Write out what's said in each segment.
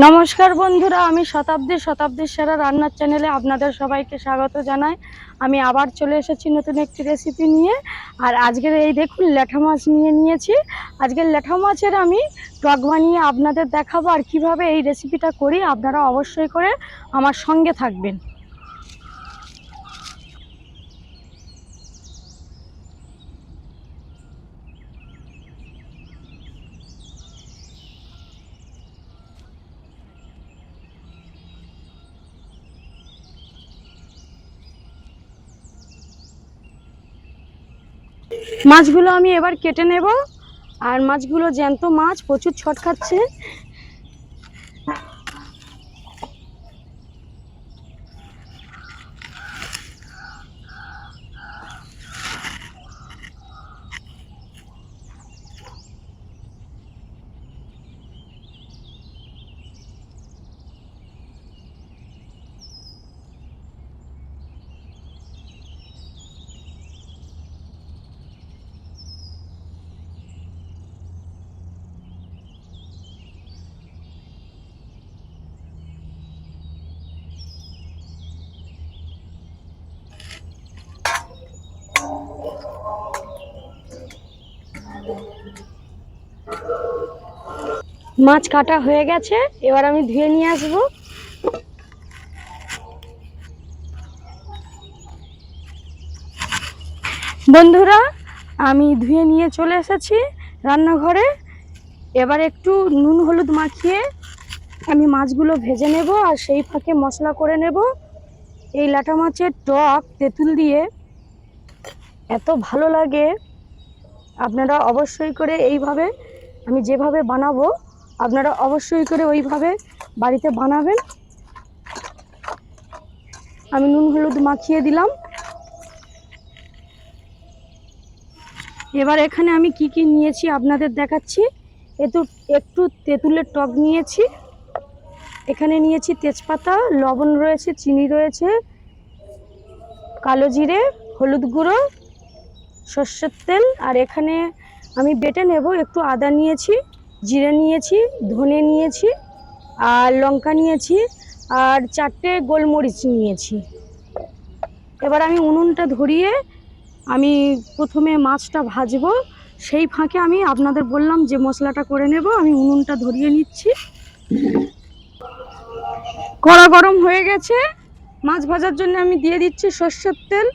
নমস্কার বন্ধুরা, আমি শতাব্দীর সেরা রান্নার চ্যানেলে আপনাদের সবাইকে স্বাগত জানাই। আমি আবার চলে এসেছি নতুন একটি রেসিপি নিয়ে। আর আজকের এই দেখুন ল্যাঠা মাছ নিয়েছি। আজকের ল্যাঠা মাছের আমি টক বানিয়ে আপনাদের দেখাবো, আর কিভাবে এই রেসিপিটা করি আপনারা অবশ্যই করে আমার সঙ্গে থাকবেন। মাছগুলো আমি এবার কেটে নেব। আর মাছগুলো জ্যান্ত মাছ, প্রচুর ছট খাচ্ছে। মাছ কাটা হয়ে গেছে, এবার আমি ধুয়ে নিয়ে আসবো। বন্ধুরা, আমি ধুয়ে নিয়ে চলে এসেছি রান্নাঘরে। এবার একটু নুন হলুদ মাখিয়ে আমি মাছগুলো ভেজে নেব, আর সেই ফাঁকে মশলা করে নেব। এই ল্যাঠা মাছের টক তেঁতুল দিয়ে এত ভালো লাগে, আপনারা অবশ্যই করে এইভাবে, আমি যেভাবে বানাবো আপনারা অবশ্যই করে ওইভাবে বাড়িতে বানাবেন। আমি নুন হলুদ মাখিয়ে দিলাম। এবার এখানে আমি কি কি নিয়েছি আপনাদের দেখাচ্ছি। একটু তেঁতুলের টক নিয়েছি, এখানে নিয়েছি তেজপাতা, লবণ রয়েছে, চিনি রয়েছে, কালো জিরে, হলুদ গুঁড়ো, সর্ষের তেল। আর এখানে আমি বেটে নেব একটু আদা নিয়েছি, জিরে নিয়েছি, ধনে নিয়েছি, আর লঙ্কা নিয়েছি, আর 4টে গোলমরিচ নিয়েছি। এবার আমি উনুনটা ধরিয়ে আমি প্রথমে মাছটা ভাজবো। সেই ফাঁকে আমি আপনাদের বললাম যে মশলাটা করে নেব। আমি উনুনটা ধরিয়ে নিচ্ছি। কড়া গরম হয়ে গেছে, মাছ ভাজার জন্য আমি দিয়ে দিচ্ছি সর্ষের তেল।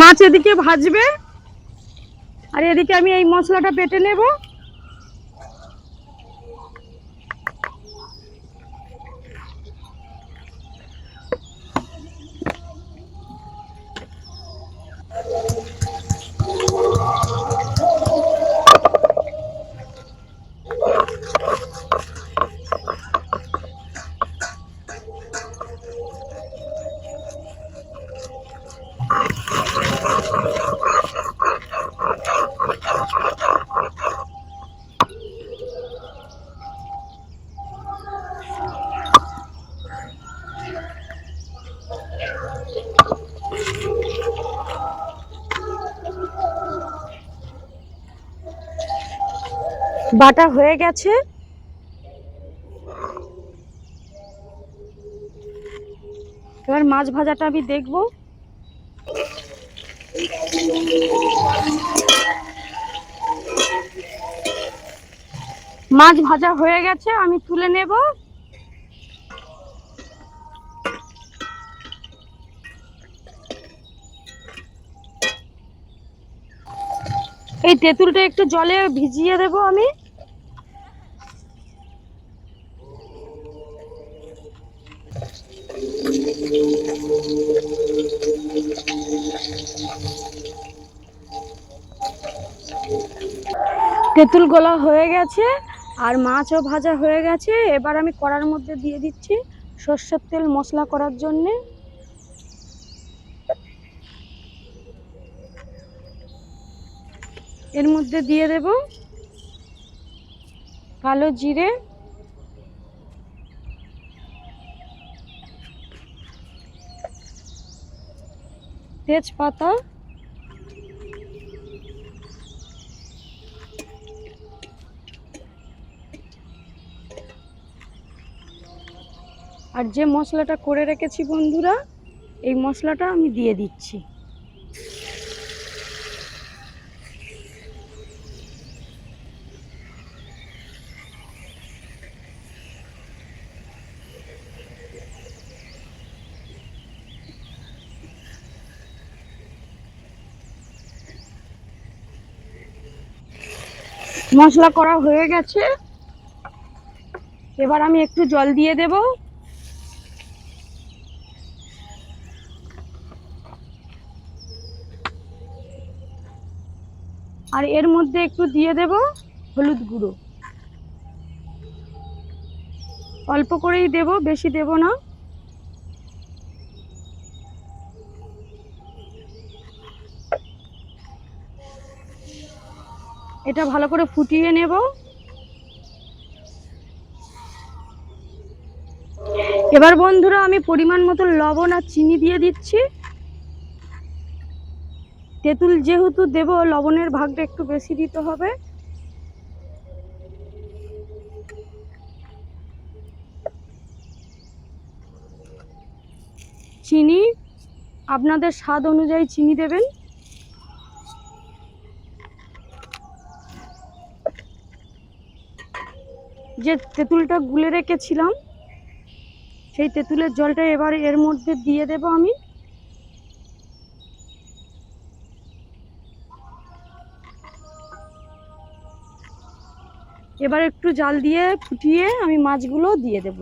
মাছ এদিকে ভাজবে, আর এদিকে আমি এই মশলাটা বেটে নেব। বাটা হয়ে গেছে। এবার মাছ ভাজাটা আমি দেখব। মাছ ভাজা হয়ে গেছে, আমি তুলে নেব। এই তেঁতুলটা একটু জলে ভিজিয়ে দেব আমি। তেঁতুল গলা হয়ে গেছে আর মাছও ভাজা হয়ে গেছে। এবার আমি কড়ার মধ্যে দিয়ে দিচ্ছি সর্ষের তেল মশলা করার জন্যে। এর মধ্যে দিয়ে দেব কালো জিরে, তেজপাতা, আর যে মশলাটা করে রেখেছি বন্ধুরা, এই মশলাটা আমি দিয়ে দিচ্ছি। মশলা করা হয়ে গেছে, এবার আমি একটু জল দিয়ে দেব। আর এর মধ্যে একটু দিয়ে দেব হলুদ গুঁড়ো, অল্প করেই দেব, বেশি দেব না। এটা ভালো করে ফুটিয়ে নেব। এবার বন্ধুরা আমি পরিমাণ মতো লবণ আর চিনি দিয়ে দিচ্ছি। তেঁতুল যেহেতু দেব, লবণের ভাগটা একটু বেশি দিতে হবে। চিনি আপনাদের স্বাদ অনুযায়ী চিনি দেবেন। যে তেঁতুলটা গুলে রেখেছিলাম, সেই তেঁতুলের জলটা এবার এর মধ্যে দিয়ে দেব আমি। এবার একটু জাল দিয়ে ফুটিয়ে আমি মাছগুলো দিয়ে দেব।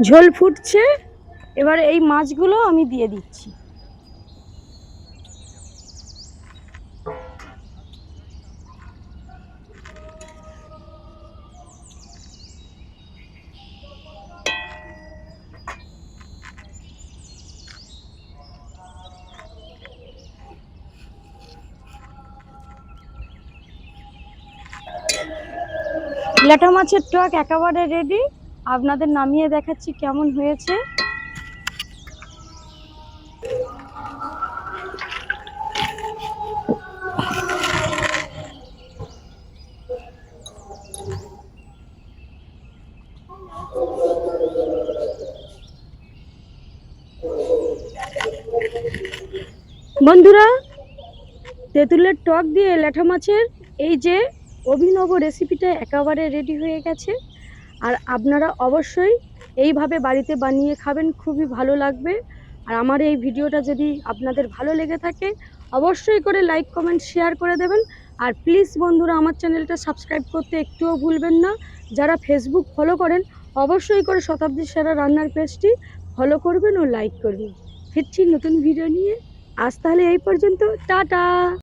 ঝোল ফুটছে, এবার এই মাছগুলো আমি দিয়ে দিচ্ছি। ল্যাঠা মাছের টক একেবারে রেডি। আপনাদের নামিয়ে দেখাচ্ছি কেমন হয়েছে। বন্ধুরা, তেঁতুলের টক দিয়ে ল্যাঠা মাছের এই যে অভিনব রেসিপিটা একেবারে রেডি হয়ে গেছে। আর আপনারা অবশ্যই এইভাবে বাড়িতে বানিয়ে খাবেন, খুবই ভালো লাগবে। আর আমার এই ভিডিওটা যদি আপনাদের ভালো লেগে থাকে, অবশ্যই করে লাইক কমেন্ট শেয়ার করে দেবেন। আর প্লিজ বন্ধুরা, আমার চ্যানেলটা সাবস্ক্রাইব করতে একটুও ভুলবেন না। যারা ফেসবুক ফলো করেন, অবশ্যই করে শতাব্দী সেরা রান্নার পেজটি ফলো করবেন ও লাইক করবেন। ফিরছি নতুন ভিডিও নিয়ে। আজ তাহলে এই পর্যন্ত, টাটা।